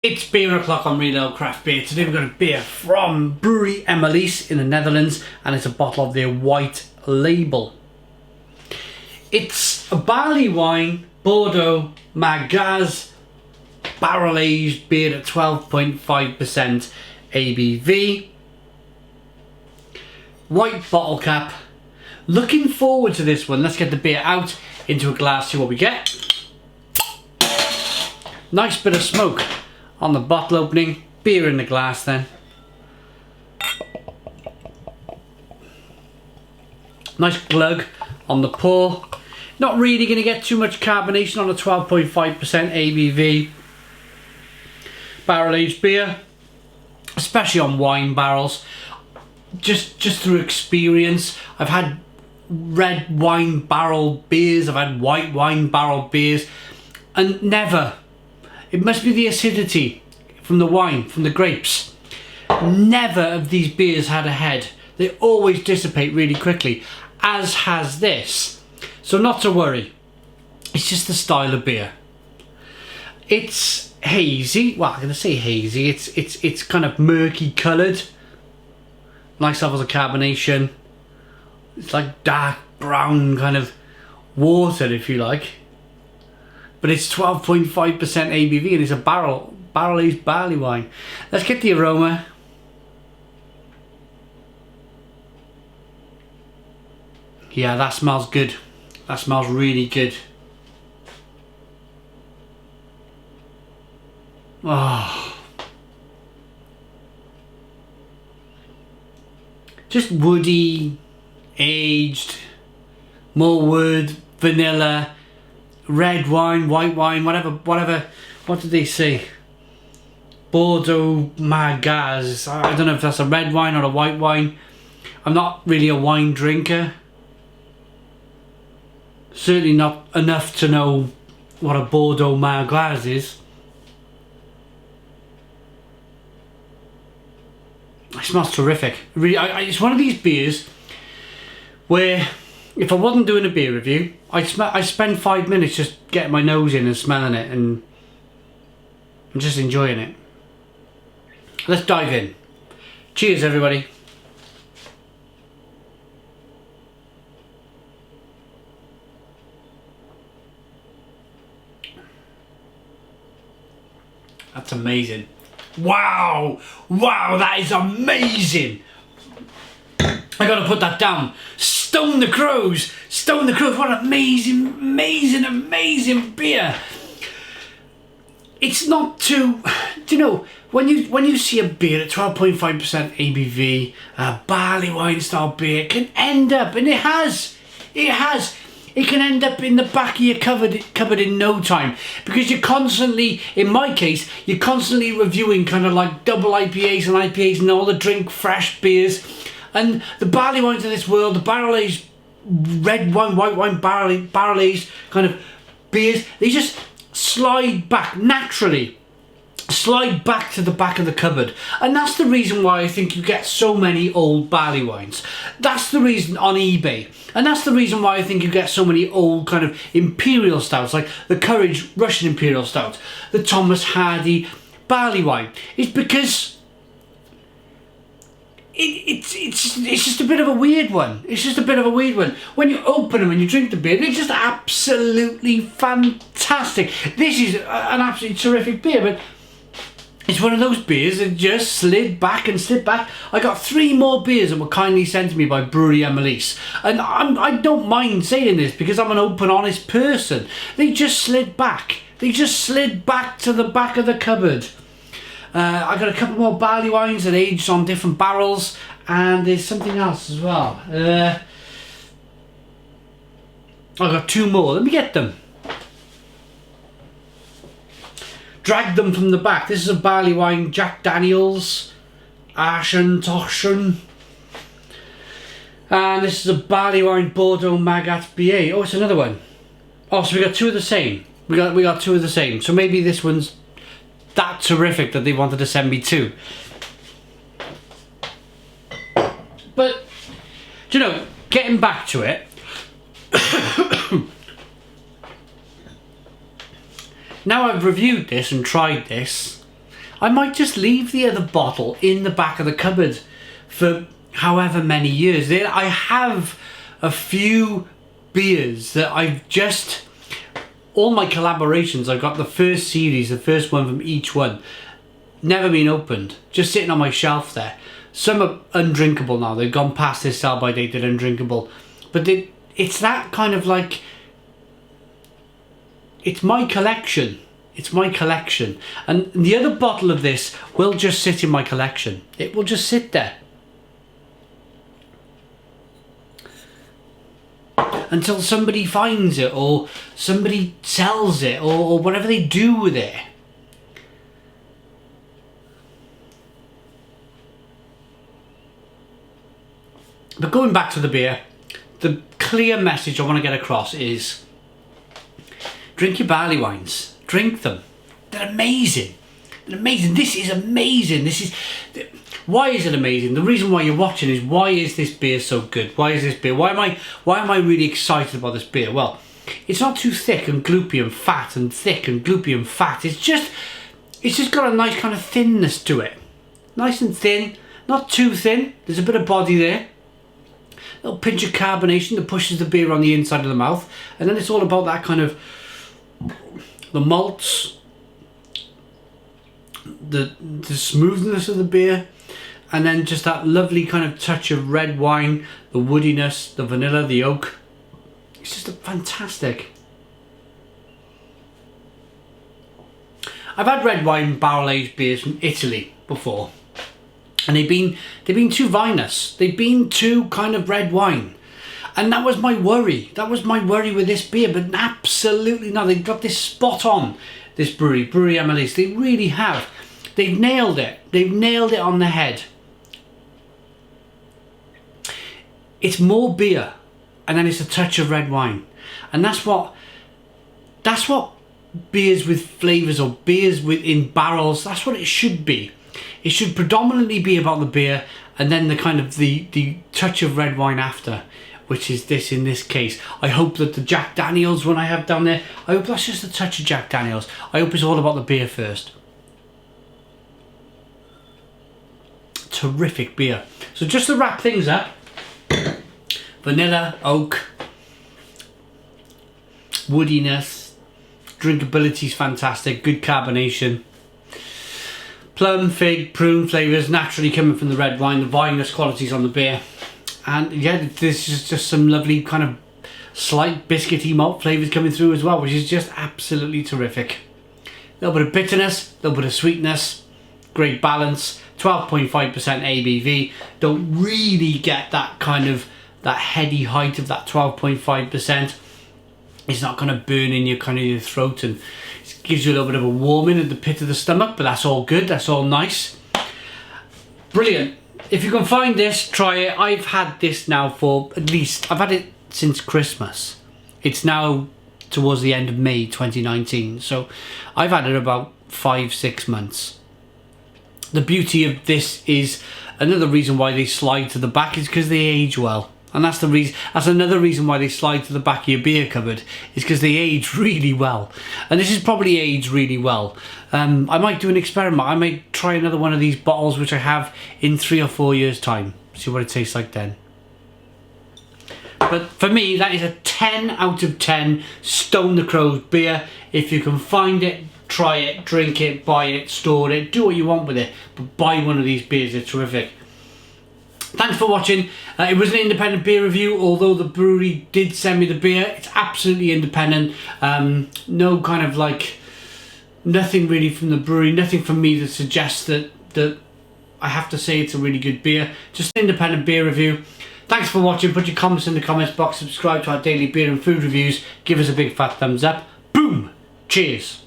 It's beer o'clock on Real Craft Beer. Today we've got a beer from Brouwerij Emelisse in the Netherlands, and it's a bottle of their white label. It's a barley wine, Bordeaux Margaux, barrel aged beer at 12.5% ABV. White bottle cap. Looking forward to this one. Let's get the beer out into a glass, see what we get. Nice bit of smoke on the bottle opening, beer in the glass then. Nice glug on the pour. Not really going to get too much carbonation on a 12.5% ABV barrel aged beer, especially on wine barrels. Just through experience, I've had red wine barrel beers, I've had white wine barrel beers, and never, it must be the acidity from the wine, from the grapes. Never of these beers had a head. They always dissipate really quickly, as has this. So not to worry. It's just the style of beer. It's hazy. Well, I'm going to say hazy. It's kind of murky coloured. Nice levels of carbonation. It's like dark brown kind of water, if you like. But it's 12.5% ABV and it's a barrel aged barley wine. Let's get the aroma. Yeah, that smells good. That smells really good. Oh. Just woody, aged, more wood, vanilla, red wine, white wine, whatever, what did they say? Bordeaux Margaux. I don't know if that's a red wine or a white wine. I'm not really a wine drinker. Certainly not enough to know what a Bordeaux Margaux is. It smells terrific. Really, it's one of these beers where if I wasn't doing a beer review, I spend 5 minutes just getting my nose in and smelling it and I'm just enjoying it. Let's dive in. Cheers, everybody. That's amazing. Wow! Wow, that is amazing! I gotta put that down. Stone the Crows! Stone the Crows, what an amazing beer! It's not too... Do you know, when you see a beer at 12.5% ABV, a barley wine style beer, it can end up, and it can end up in the back of your cupboard in no time, because you're constantly, in my case, you're constantly reviewing kind of like double IPAs and IPAs and all the drink fresh beers, and the barley wines of this world, the barrel aged red wine, white wine, barrel aged kind of beers, they just slide back naturally. Slide back to the back of the cupboard, and that's the reason why I think you get so many old barley wines. That's the reason on eBay, and that's the reason why I think you get so many old kind of imperial stouts, like the Courage Russian Imperial Stout, the Thomas Hardy barley wine. It's because it's just a bit of a weird one. It's just a bit of a weird one. When you open them and you drink the beer, they're just absolutely fantastic. This is an absolutely terrific beer, but it's one of those beers that just slid back and slid back. I got 3 more beers that were kindly sent to me by Brouwerij Emelisse, and I don't mind saying this because I'm an open, honest person. They just slid back. They just slid back to the back of the cupboard. I got a couple more barley wines that aged on different barrels, and there's something else as well. I got 2 more. Let me get them. Drag them from the back. This is a barley wine, Jack Daniels, Arschen Tochen. And this is a barley wine, Bordeaux Margaux BA. Oh, it's another one. Oh, so we got 2 of the same. We got 2 of the same. So maybe this one's that terrific that they wanted to send me 2. But, do you know, getting back to it, Now I've reviewed this and tried this, I might just leave the other bottle in the back of the cupboard for however many years. Then I have a few beers that I've just, all my collaborations, I've got the first series, the first one from each one, never been opened, just sitting on my shelf there. Some are undrinkable now, they've gone past this sell by date, they're undrinkable. But it's that kind of like, it's my collection. It's my collection. And the other bottle of this will just sit in my collection. It will just sit there until somebody finds it, or somebody sells it, or whatever they do with it. But going back to the beer, the clear message I want to get across is drink your barley wines. Drink them. They're amazing. They're amazing. This is amazing. Why is it amazing? The reason why you're watching is, why is this beer so good? Why is this beer? Why am I really excited about this beer? Well, it's not too thick and gloopy and fat and thick and gloopy and fat. It's just got a nice kind of thinness to it. Nice and thin, not too thin. There's a bit of body there. A little pinch of carbonation that pushes the beer on the inside of the mouth, and then it's all about that kind of the malts, the smoothness of the beer, and then just that lovely kind of touch of red wine, the woodiness, the vanilla, the oak. It's just fantastic. I've had red wine barrel aged beers from Italy before, and they've been too vinous. They've been too kind of red wine. And that was my worry. That was my worry with this beer, but absolutely not. They've got this spot on, this Brouwerij Emelisse. They really have. They've nailed it. They've nailed it on the head. It's more beer, and then it's a touch of red wine. And that's what beers with flavours, or beers in barrels, that's what it should be. It should predominantly be about the beer, and then the kind of the touch of red wine after, which is this in this case. I hope that the Jack Daniels one I have down there, I hope that's just a touch of Jack Daniels. I hope it's all about the beer first. Terrific beer. So just to wrap things up, vanilla, oak, woodiness, drinkability is fantastic, good carbonation. Plum, fig, prune flavours naturally coming from the red wine, the vinous qualities on the beer. And yeah, this is just some lovely kind of slight biscuity malt flavours coming through as well, which is just absolutely terrific. A little bit of bitterness, a little bit of sweetness, great balance, 12.5% ABV. Don't really get that kind of, that heady height of that 12.5%. It's not going to burn in your throat, and it gives you a little bit of a warming at the pit of the stomach, but that's all good, that's all nice. Brilliant. If you can find this, try it. I've had this now for at least, I've had it since Christmas. It's now towards the end of May 2019, so I've had it about 5-6 months. The beauty of this is, another reason why they slide to the back is because they age well. And that's the reason. That's another reason why they slide to the back of your beer cupboard, is because they age really well. And this is probably aged really well. I might do an experiment. I might try another one of these bottles, which I have, in 3 or 4 years' time. See what it tastes like then. But for me, that is a 10 out of 10 Stone the Crows beer. If you can find it, try it, drink it, buy it, store it, do what you want with it. But buy one of these beers, they're terrific. Thanks for watching. It was an independent beer review, although the brewery did send me the beer. It's absolutely independent. No kind of like, nothing really from the brewery, nothing from me that suggests that I have to say it's a really good beer. Just an independent beer review. Thanks for watching. Put your comments in the comments box. Subscribe to our daily beer and food reviews. Give us a big fat thumbs up. Boom! Cheers.